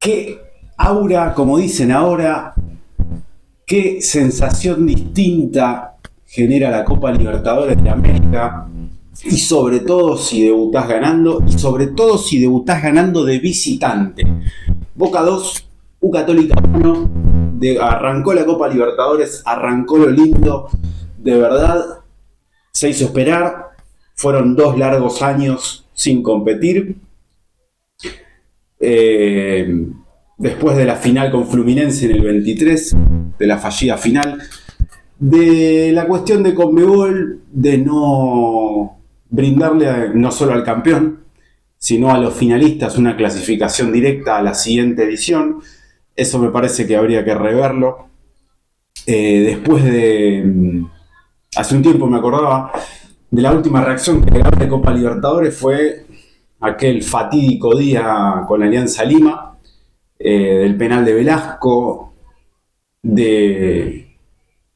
Qué aura, como dicen ahora, qué sensación distinta genera la Copa Libertadores de América. Y sobre todo si debutás ganando, y sobre todo si debutás ganando de visitante. Boca 2, U Católica 1, arrancó la Copa Libertadores, arrancó lo lindo, de verdad se hizo esperar, fueron 2 largos años sin competir. Eh, Después de la final con Fluminense en el 23, de la fallida final, de la cuestión de Conmebol, de no brindarle no solo al campeón, sino a los finalistas una clasificación directa a la siguiente edición. Eso me parece que habría que reverlo. Después de... Hace un tiempo me acordaba de la última reacción que de Copa Libertadores fue aquel fatídico día con la Alianza Lima, del penal de Velasco, de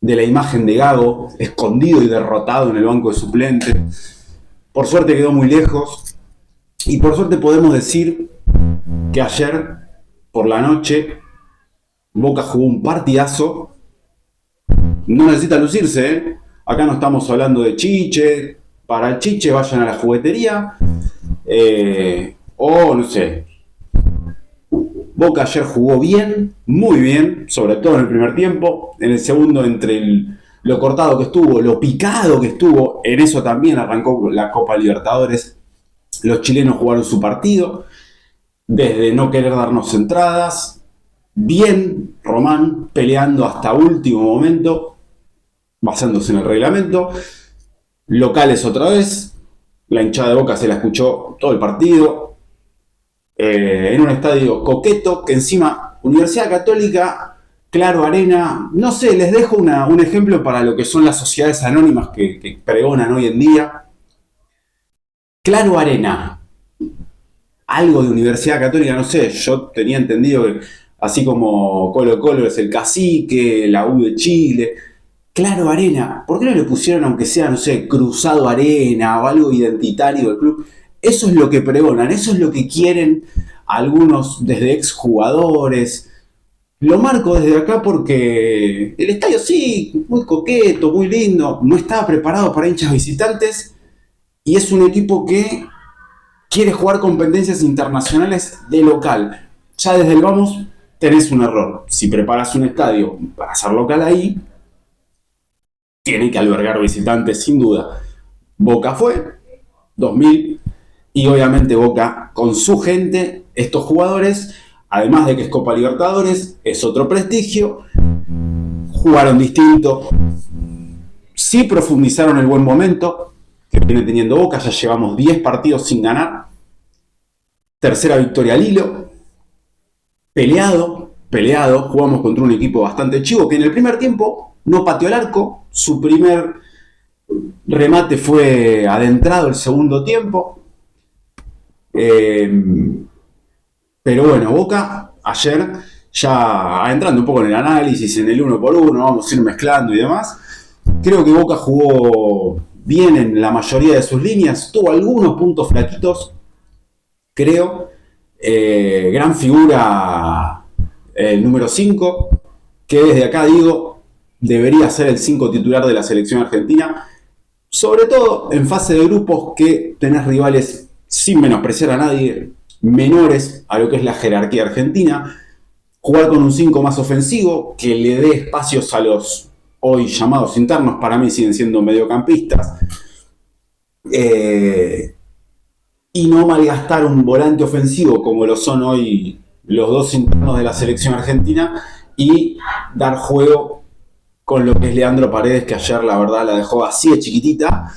la imagen de Gago escondido y derrotado en el banco de suplentes. Por suerte quedó muy lejos y por suerte podemos decir que ayer por la noche Boca jugó un partidazo. No necesita lucirse, ¿eh? Acá no estamos hablando de chiche. Para el chiche vayan a la juguetería, o no sé. Boca ayer jugó bien, muy bien, sobre todo en el primer tiempo. En el segundo, entre lo cortado que estuvo, lo picado que estuvo, en eso también arrancó la Copa Libertadores. Los chilenos jugaron su partido, desde no querer darnos entradas. Bien, Román peleando hasta último momento, basándose en el reglamento. Locales otra vez, la hinchada de Boca se la escuchó todo el partido. En un estadio coqueto, que encima Universidad Católica, Claro Arena, no sé, les dejo un ejemplo para lo que son las sociedades anónimas que pregonan hoy en día. Claro Arena, algo de Universidad Católica, no sé, yo tenía entendido que así como Colo Colo es el Cacique, la U de Chile, Claro Arena, ¿por qué no le pusieron aunque sea, no sé, Cruzado Arena o algo identitario del club? Eso es lo que pregonan, eso es lo que quieren algunos desde exjugadores. Lo marco desde acá porque el estadio sí, muy coqueto, muy lindo, no estaba preparado para hinchas visitantes y es un equipo que quiere jugar competencias internacionales de local. Ya desde el vamos tenés un error. Si preparas un estadio para ser local ahí, tiene que albergar visitantes sin duda. Boca fue, 2000, y obviamente Boca con su gente, estos jugadores, además de que es Copa Libertadores, es otro prestigio, jugaron distinto, sí profundizaron el buen momento que viene teniendo Boca, ya llevamos 10 partidos sin ganar, tercera victoria al hilo, peleado, jugamos contra un equipo bastante chivo que en el primer tiempo no pateó el arco, su primer remate fue adentrado el segundo tiempo. Pero bueno, Boca ayer, ya entrando un poco en el análisis, en el uno por uno, vamos a ir mezclando y demás. Creo que Boca jugó bien en la mayoría de sus líneas, tuvo algunos puntos flaquitos, creo. Gran figura el número 5, que desde acá digo, debería ser el 5 titular de la selección argentina, sobre todo en fase de grupos que tenés rivales, sin menospreciar a nadie, menores a lo que es la jerarquía argentina. Jugar con un 5 más ofensivo, que le dé espacios a los hoy llamados internos, para mí siguen siendo mediocampistas. Y no malgastar un volante ofensivo como lo son hoy los dos internos de la selección argentina y dar juego con lo que es Leandro Paredes, que ayer la verdad la dejó así de chiquitita,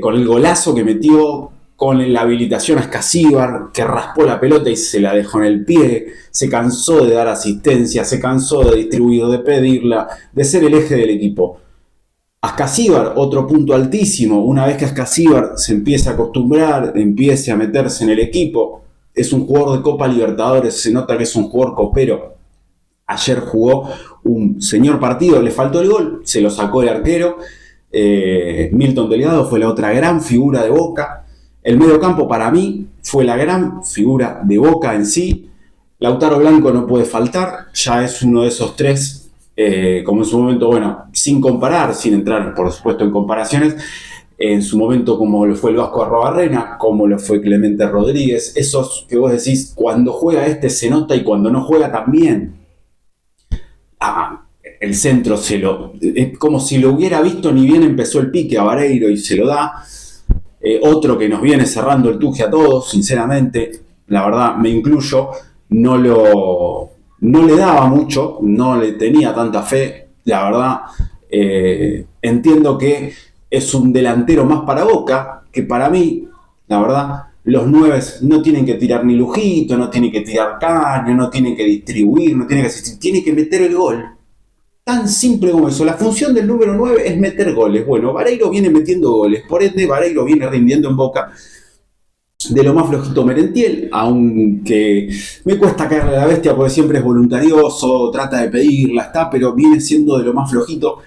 con el golazo que metió, con la habilitación a Escasíbar, que raspó la pelota y se la dejó en el pie, se cansó de dar asistencia, se cansó de distribuir, de pedirla, de ser el eje del equipo. Ascasíbar, otro punto altísimo, una vez que Ascasíbar se empieza a acostumbrar, empiece a meterse en el equipo, es un jugador de Copa Libertadores, se nota que es un jugador copero. Ayer jugó un señor partido, le faltó el gol, se lo sacó el arquero. Milton Delgado fue la otra gran figura de Boca. El mediocampo para mí fue la gran figura de Boca en sí. Lautaro Blanco no puede faltar, ya es uno de esos tres, como en su momento, bueno, sin comparar, sin entrar por supuesto en comparaciones, en su momento como lo fue el Vasco Arrobarrena, como lo fue Clemente Rodríguez, esos que vos decís, cuando juega este se nota y cuando no juega también. Ah, el centro es como si lo hubiera visto ni bien empezó el pique a Vareiro y se lo da. Otro que nos viene cerrando el tuje a todos, sinceramente, la verdad me incluyo, no le daba mucho, no le tenía tanta fe, la verdad. Entiendo que es un delantero más para Boca, que para mí, la verdad, los nueves no tienen que tirar ni lujito, no tienen que tirar caño, no tienen que distribuir, no tienen que asistir, tienen que meter el gol. Tan simple como eso. La función del número 9 es meter goles. Bueno, Vareiro viene metiendo goles. Por ende, Vareiro viene rindiendo en Boca. De lo más flojito Merentiel, aunque me cuesta caerle a la bestia porque siempre es voluntarioso, trata de pedirla, está, pero viene siendo de lo más flojito.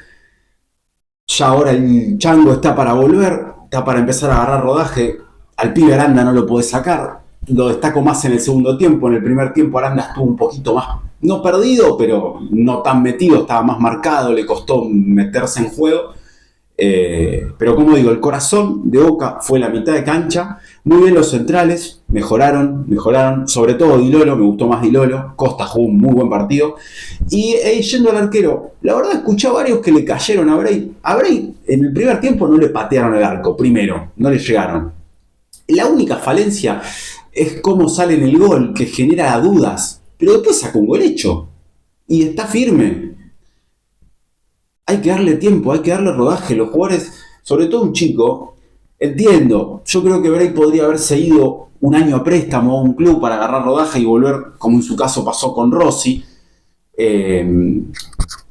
Ya ahora el Chango está para volver, está para empezar a agarrar rodaje. Al pibe Aranda no lo puede sacar. Lo destaco más en el segundo tiempo. En el primer tiempo Aranda estuvo un poquito más, no perdido, pero no tan metido, estaba más marcado, le costó meterse en juego. Pero como digo, el corazón de Boca fue la mitad de cancha. Muy bien los centrales, mejoraron, sobre todo Dilolo, me gustó más Dilolo. Costa jugó un muy buen partido. Y yendo al arquero, la verdad escuché a varios que le cayeron a Bray. A Bray en el primer tiempo no le patearon el arco, primero, no le llegaron. La única falencia es cómo sale en el gol, que genera dudas. Pero después saca un gol hecho. Y está firme. Hay que darle tiempo, hay que darle rodaje. Los jugadores, sobre todo un chico, entiendo. Yo creo que Bray podría haberse ido un año a préstamo a un club para agarrar rodaje y volver, como en su caso pasó con Rossi.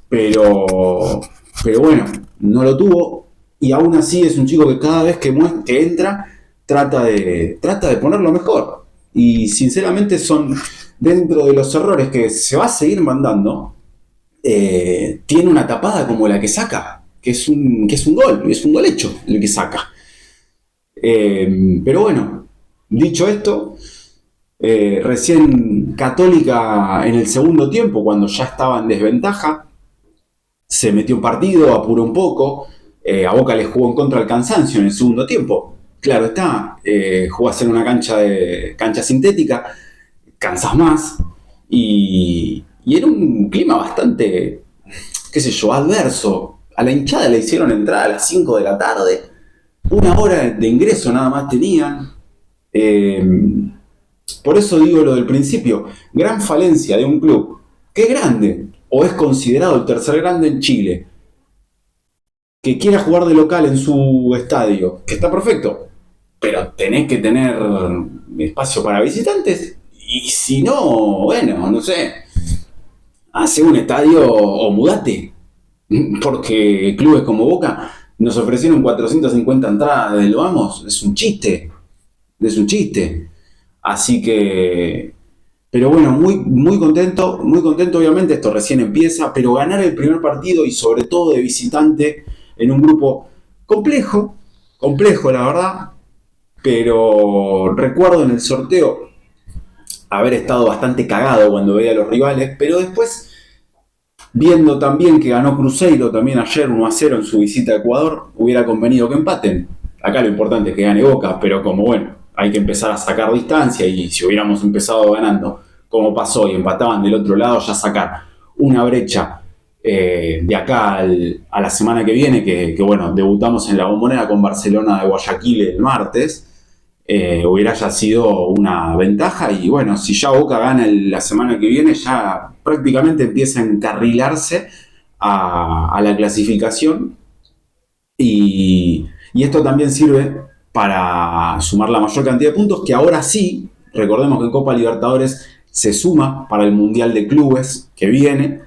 Pero, pero bueno, no lo tuvo. Y aún así es un chico que cada vez que entra trata de ponerlo mejor. Y sinceramente son dentro de los errores que se va a seguir mandando. Tiene una tapada como la que saca, que es un gol, es un gol hecho el que saca. Pero bueno, dicho esto, recién Católica en el segundo tiempo, cuando ya estaba en desventaja, se metió un partido, apuró un poco. A Boca le jugó en contra el cansancio en el segundo tiempo. Claro está, jugó a ser una cancha sintética, cansas más. Y era un clima bastante, qué sé yo, adverso. A la hinchada le hicieron entrar a las 5 de la tarde. Una hora de ingreso nada más tenían. Eh, por eso digo lo del principio. Gran falencia de un club que es grande o es considerado el tercer grande en Chile, que quiera jugar de local en su estadio, que está perfecto, pero tenés que tener espacio para visitantes. Y si no, bueno, no sé, hace un estadio o mudate. Porque clubes como Boca nos ofrecieron 450 entradas desde lo vamos. Es un chiste. Es un chiste. Así que. Pero bueno, muy contento obviamente, esto recién empieza, pero ganar el primer partido y sobre todo de visitante en un grupo complejo la verdad, pero recuerdo en el sorteo haber estado bastante cagado cuando veía a los rivales, pero después viendo también que ganó Cruzeiro también ayer 1-0 en su visita a Ecuador, hubiera convenido que empaten. Acá lo importante es que gane Boca, pero como bueno, hay que empezar a sacar distancia y si hubiéramos empezado ganando como pasó y empataban del otro lado, ya sacar una brecha de acá a la semana que viene, que bueno, debutamos en la Bombonera con Barcelona de Guayaquil el martes, hubiera ya sido una ventaja y bueno, si ya Boca gana la semana que viene, ya prácticamente empieza a encarrilarse a la clasificación y esto también sirve para sumar la mayor cantidad de puntos, que ahora sí, recordemos que en Copa Libertadores se suma para el Mundial de Clubes que viene,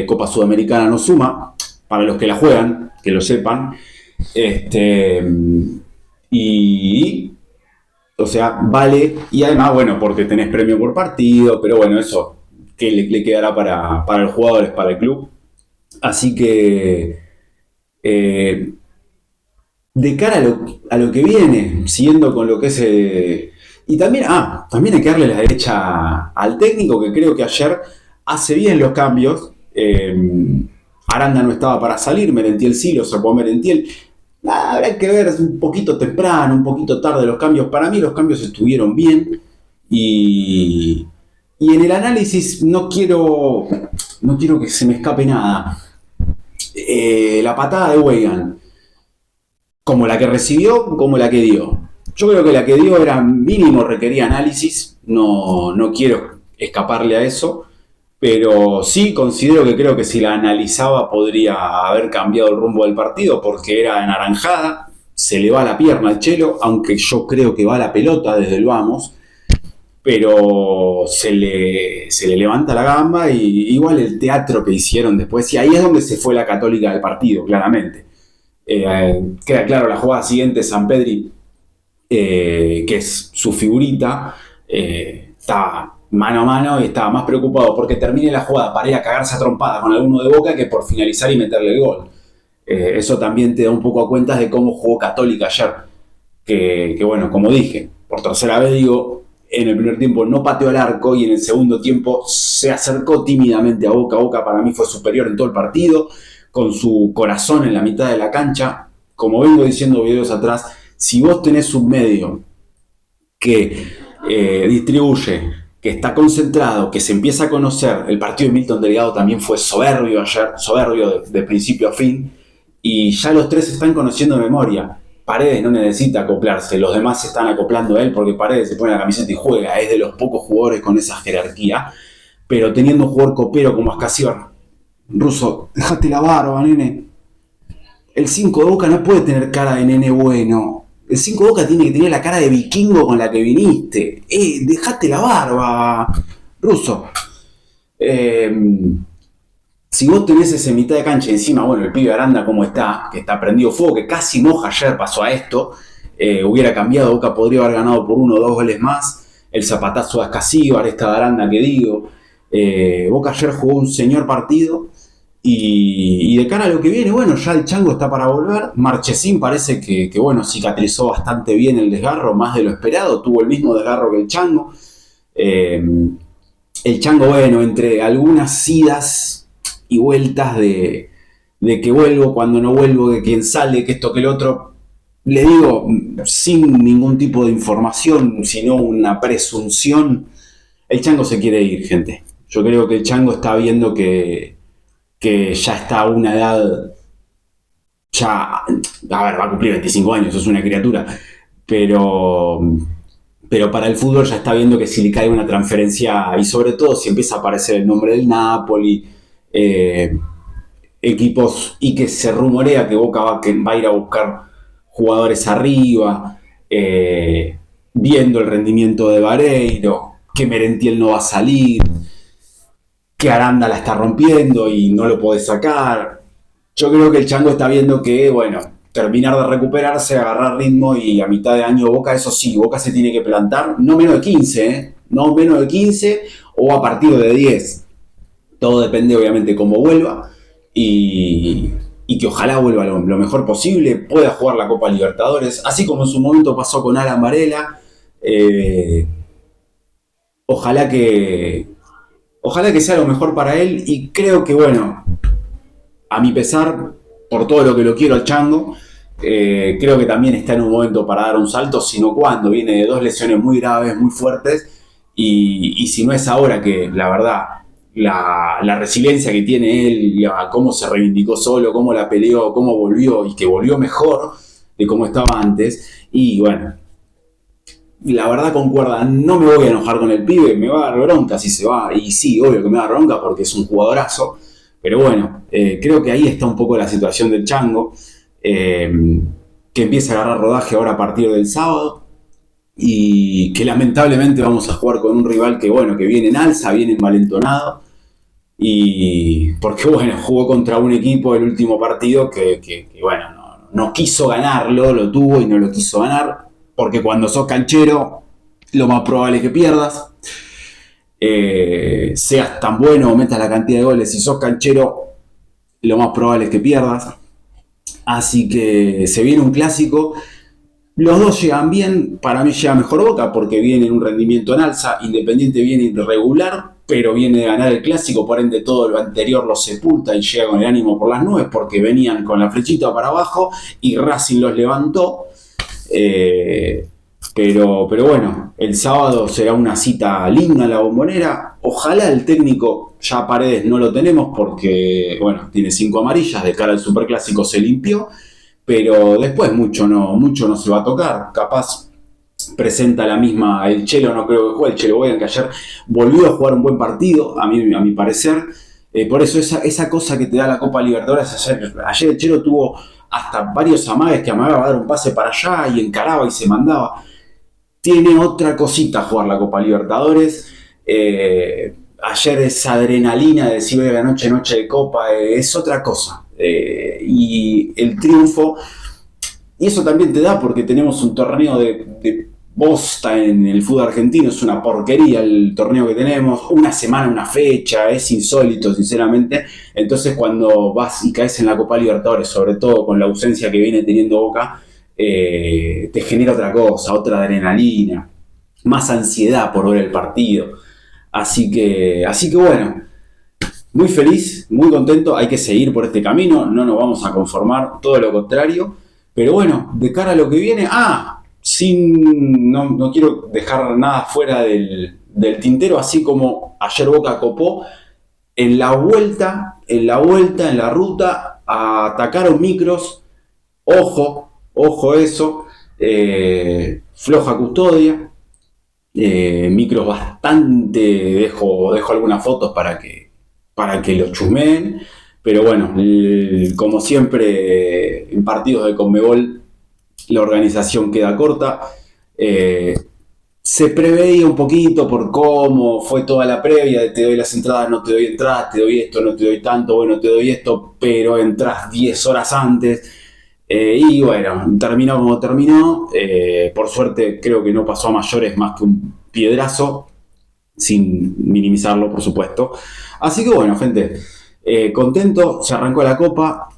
Copa Sudamericana no suma, para los que la juegan, que lo sepan, y o sea, vale, y además, bueno, porque tenés premio por partido, pero bueno, eso que le quedará para los jugadores, para el club. Así que, de cara a lo que viene, siguiendo con lo que es Y también hay que darle la derecha al técnico, que creo que ayer hace bien los cambios. Aranda no estaba para salir, Merentiel sí, lo sacó a Merentiel. Habrá que ver un poquito temprano, un poquito tarde los cambios. Para mí los cambios estuvieron bien. Y, y en el análisis no quiero que se me escape nada. La patada de Weigand, como la que recibió, como la que dio. Yo creo que la que dio era mínimo, requería análisis. No quiero escaparle a eso. Pero sí considero que creo que si la analizaba podría haber cambiado el rumbo del partido porque era anaranjada, se le va la pierna al Chelo, aunque yo creo que va la pelota desde el vamos, pero se le levanta la gamba y igual el teatro que hicieron después, y ahí es donde se fue la Católica del partido, claramente. Queda claro la jugada siguiente, Sampedri, que es su figurita, está mano a mano y estaba más preocupado porque termine la jugada para ir a cagarse a trompada con alguno de Boca que por finalizar y meterle el gol. Eso también te da un poco a cuenta de cómo jugó Católica ayer. Que bueno, como dije, por tercera vez digo, en el primer tiempo no pateó el arco y en el segundo tiempo se acercó tímidamente a Boca. Boca para mí fue superior en todo el partido, con su corazón en la mitad de la cancha. Como vengo diciendo videos atrás, si vos tenés un medio que distribuye, que está concentrado, que se empieza a conocer. El partido de Milton Delgado también fue soberbio ayer, soberbio de principio a fin, y ya los tres se están conociendo de memoria. Paredes no necesita acoplarse, los demás se están acoplando a él porque Paredes se pone la camiseta y juega, es de los pocos jugadores con esa jerarquía, pero teniendo un jugador copero como Ascasior. Russo, dejate la barba, nene. El 5 de Boca no puede tener cara de nene bueno. El 5 de Boca tiene que tener la cara de vikingo con la que viniste. Dejate la barba, Russo. Si vos tenés ese mitad de cancha encima, bueno, el pibe Aranda como está, que está prendido fuego, que casi moja ayer, pasó a esto, hubiera cambiado, Boca podría haber ganado por 1 o 2 goles más. El zapatazo de Ascasíbar, esta de Aranda que digo. Boca ayer jugó un señor partido. Y de cara a lo que viene, bueno, ya el Chango está para volver. Marchesín parece que bueno, cicatrizó bastante bien el desgarro, más de lo esperado. Tuvo el mismo desgarro que el Chango. El Chango, bueno, entre algunas idas y vueltas de que vuelvo, cuando no vuelvo, de quién sale, que esto, que el otro. Le digo, sin ningún tipo de información, sino una presunción, el Chango se quiere ir, gente. Yo creo que el Chango está viendo que ya está a una edad, ya, a ver, va a cumplir 25 años, es una criatura, pero para el fútbol ya está viendo que si le cae una transferencia, y sobre todo si empieza a aparecer el nombre del Napoli, equipos, y que se rumorea que Boca va a ir a buscar jugadores arriba, viendo el rendimiento de Vareiro, que Merentiel no va a salir, que Aranda la está rompiendo y no lo puede sacar. Yo creo que el Chango está viendo que, bueno, terminar de recuperarse, agarrar ritmo y a mitad de año Boca, eso sí, Boca se tiene que plantar, no menos de 15, no menos de 15 o a partir de 10. Todo depende obviamente cómo vuelva y que ojalá vuelva lo mejor posible, pueda jugar la Copa Libertadores, así como en su momento pasó con Alan Varela. Ojalá que sea lo mejor para él y creo que, bueno, a mi pesar, por todo lo que lo quiero al Chango, creo que también está en un momento para dar un salto, sino cuando viene de 2 lesiones muy graves, muy fuertes, y si no es ahora que, la verdad, la resiliencia que tiene él, cómo se reivindicó solo, cómo la peleó, cómo volvió y que volvió mejor de cómo estaba antes, y bueno, la verdad concuerda, no me voy a enojar con el pibe, me va a dar bronca si se va, y sí, obvio que me va a dar bronca porque es un jugadorazo, pero bueno, creo que ahí está un poco la situación del Chango, que empieza a agarrar rodaje ahora a partir del sábado, y que lamentablemente vamos a jugar con un rival que, bueno, que viene en alza, viene envalentonado, y porque, bueno, jugó contra un equipo el último partido que bueno, no quiso ganarlo, lo tuvo y no lo quiso ganar, porque cuando sos canchero, lo más probable es que pierdas. Seas tan bueno o metas la cantidad de goles, si sos canchero, lo más probable es que pierdas. Así que se viene un clásico Los dos llegan bien, para mí llega mejor Boca porque viene en un rendimiento en alza, Independiente viene irregular, pero viene de ganar el clásico, por ende todo lo anterior lo sepulta y llega con el ánimo por las nubes porque venían con la flechita para abajo y Racing los levantó. Eh, pero bueno, el sábado será una cita linda en la Bombonera. Ojalá el técnico, ya Paredes no lo tenemos porque, bueno, tiene 5 amarillas, de cara al Superclásico se limpió, pero después mucho no se va a tocar. Capaz presenta la misma, el Chelo no creo que juegue, el Chelo Boyan que ayer volvió a jugar un buen partido, a mi parecer. Por eso esa cosa que te da la Copa Libertadores, ayer el Chelo tuvo hasta varios amagues que amagaba a dar un pase para allá y encaraba y se mandaba. Tiene otra cosita jugar la Copa Libertadores. Ayer esa adrenalina de decir la noche de Copa es otra cosa. Y el triunfo, y eso también te da porque tenemos un torneo de bosta en el fútbol argentino, es una porquería el torneo que tenemos, una semana, una fecha, es insólito sinceramente. Entonces cuando vas y caes en la Copa Libertadores, sobre todo con la ausencia que viene teniendo Boca, te genera otra cosa, otra adrenalina, más ansiedad por ver el partido. Así que bueno, muy feliz, muy contento, hay que seguir por este camino, no nos vamos a conformar, todo lo contrario. Pero bueno, de cara a lo que viene, no quiero dejar nada fuera del tintero, así como ayer Boca copó en la ruta, atacaron micros, ojo eso, floja custodia, micros bastante, dejo algunas fotos para que lo chusmeen, pero bueno, como siempre en partidos de Conmebol la organización queda corta. Se preveía un poquito por cómo fue toda la previa, de te doy las entradas, no te doy entradas, te doy esto, no te doy tanto, bueno, te doy esto, pero entras 10 horas antes. Y bueno, terminó como terminó. Por suerte creo que no pasó a mayores más que un piedrazo, sin minimizarlo, por supuesto. Así que bueno, gente, contento, se arrancó la Copa.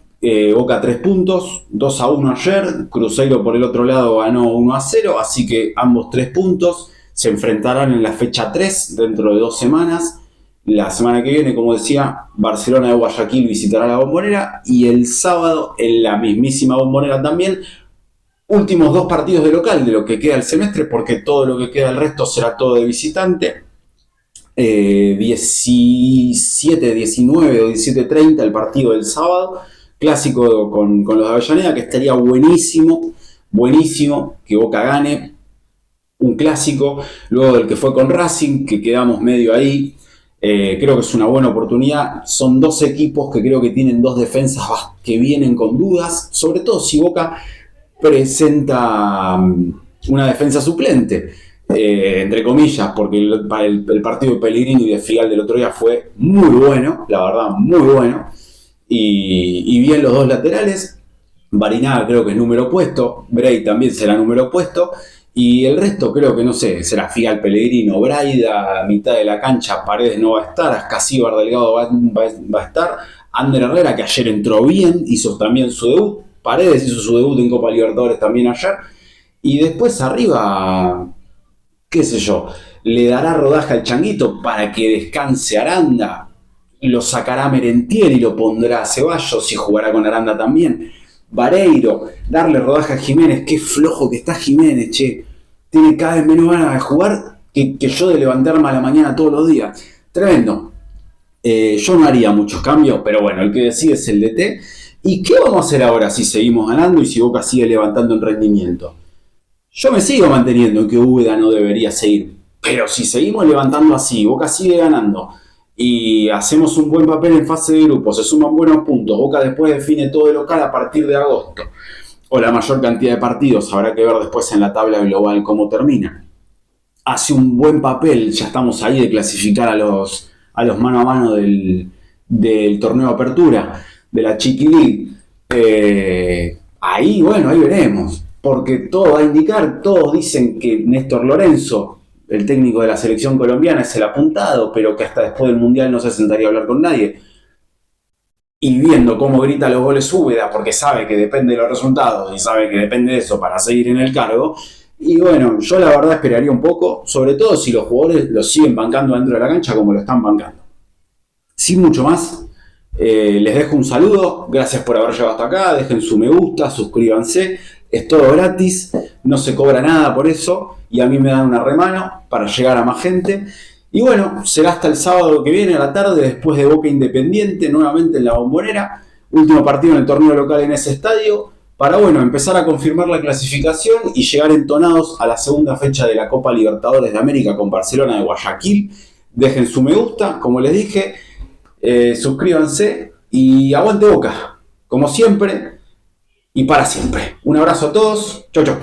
Boca 3 puntos, 2-1 ayer, Cruzeiro por el otro lado ganó 1-0, así que ambos 3 puntos se enfrentarán en la fecha 3 dentro de 2 semanas. La semana que viene, como decía, Barcelona de Guayaquil visitará la Bombonera y el sábado en la mismísima Bombonera también. Últimos 2 partidos de local de lo que queda el semestre, porque todo lo que queda el resto será todo de visitante. 17, 19 o 17:30 el partido del sábado. Clásico con los de Avellaneda, que estaría buenísimo que Boca gane un clásico, luego del que fue con Racing, que quedamos medio ahí. Creo que es una buena oportunidad. Son 2 equipos que creo que tienen 2 defensas que vienen con dudas, sobre todo si Boca presenta una defensa suplente, entre comillas, porque el partido de Pellegrini y de Figal del otro día fue muy bueno, la verdad, muy bueno. Y bien los 2 laterales. Barinaga creo que es número opuesto, Bray también será número opuesto, y el resto creo que no sé, será Figal, Pellegrino, Braida, mitad de la cancha, Paredes no va a estar, Ascasíbar Delgado va a estar, Ander Herrera que ayer entró bien, hizo también su debut, Paredes hizo su debut en Copa Libertadores también ayer, y después arriba, qué sé yo, le dará rodaje al Changuito para que descanse Aranda, lo sacará Merentiel y lo pondrá a Ceballos y jugará con Aranda también. Vareiro, darle rodaje a Jiménez, qué flojo que está Jiménez, che. Tiene cada vez menos ganas de jugar que yo de levantarme a la mañana todos los días. Tremendo. Yo no haría muchos cambios, pero bueno, el que decide es el DT. ¿Y qué vamos a hacer ahora si seguimos ganando y si Boca sigue levantando el rendimiento? Yo me sigo manteniendo en que Úbeda no debería seguir. Pero si seguimos levantando así, Boca sigue ganando y hacemos un buen papel en fase de grupo, se suman buenos puntos, Boca después define todo de local a partir de agosto, o la mayor cantidad de partidos, habrá que ver después en la tabla global cómo termina. Hace un buen papel, ya estamos ahí de clasificar a los mano a mano del torneo de apertura, de la Chiqui League. Ahí, bueno, ahí veremos, porque todo va a indicar, todos dicen que Néstor Lorenzo, el técnico de la selección colombiana, es el apuntado, pero que hasta después del Mundial no se sentaría a hablar con nadie. y viendo cómo grita los goles Úbeda, porque sabe que depende de los resultados y sabe que depende de eso para seguir en el cargo. Y bueno, yo la verdad esperaría un poco, sobre todo si los jugadores lo siguen bancando dentro de la cancha como lo están bancando. Sin mucho más, les dejo un saludo, gracias por haber llegado hasta acá, dejen su me gusta, suscríbanse, es todo gratis, no se cobra nada por eso y a mí me dan una remano para llegar a más gente. Y bueno, será hasta el sábado que viene a la tarde, después de Boca Independiente, nuevamente en la Bombonera, último partido en el torneo local en ese estadio, para bueno, empezar a confirmar la clasificación y llegar entonados a la segunda fecha de la Copa Libertadores de América con Barcelona de Guayaquil. Dejen su me gusta, como les dije, suscríbanse y aguante Boca, como siempre y para siempre. Un abrazo a todos, chau chau.